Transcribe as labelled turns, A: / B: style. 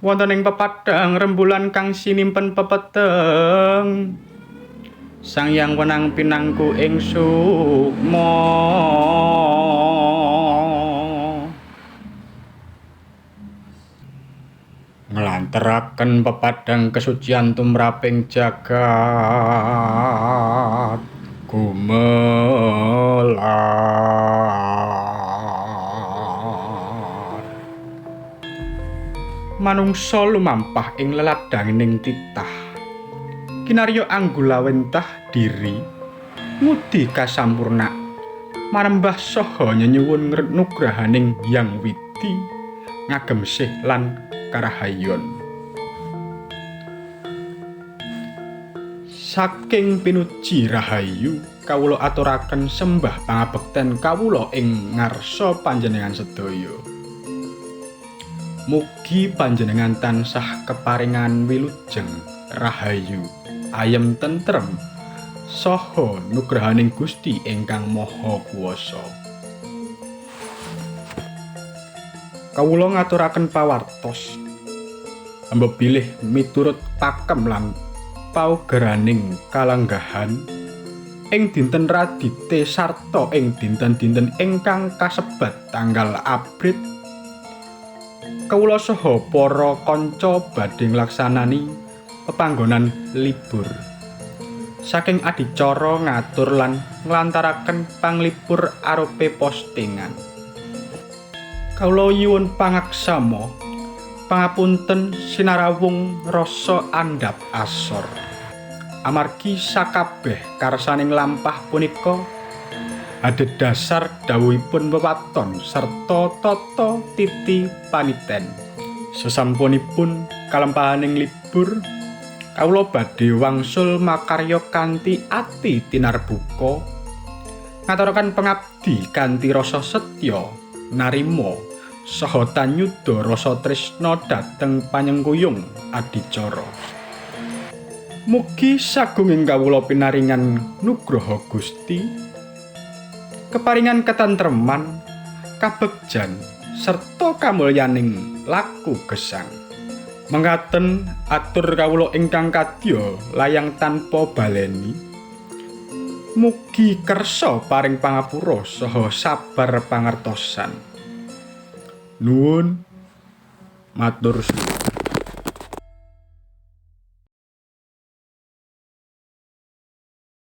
A: Wonten ing pepadang rembulan kang sinimpen pepeteng, Sang Hyang Wenang pinangku ing sukma. Nglantaraken pepadang kesucian tumraping jagat gumelar. Manungsa lumampah ing leladanging titah, kinarya anggulawentah diri ngudi kasampurna marembah saha nyenyuwun nugrahaning Hyang Widi ngagem sih lan karahayon. Saking pinuji rahayu kawula aturaken sembah pangabekten kawula ing ngarsa panjenengan sedaya. Mugi panjenengan tansah keparingan wilujeng rahayu, ayem tentrem saha nugrahaning Gusti ingkang Maha Kuwasa. Kawula ngaturaken pawartos ambebilih miturut pakem lan paugeraning kalenggahan ing dinten Radite sarta ing dinten-dinten ingkang kasebat tanggal abrit kawula saha para kanca badhe nglaksanani pepanggonan libur saking adicara ngatur lan nglantaraken panglipur arupi postingan. Kawula nyuwun pangaksama pangapunten sinarawung rasa andhap asor amargi sakabeh karsaning lampah punika adhedhasar dawuhipun wewaton sarta tata titi paniten. Sesampunipun kalempahaning libur kawula badhe wangsul makarya kanthi ati tinarbuka ngaturaken pangabdi kanthi rasa setya narima saha tanyuda rasa tresna dhateng panyengkuyung adicara. Mugi sagunging kawula pinaringan nugraha Gusti, keparingan katentreman, kabegjan sarta kamulyaning laku gesang. Mengkaten atur kawula ingkang kadya layang tanpa baleni. Mugi kersa paring pangapura saha sabar pangertosan. Nuwun matur suwun.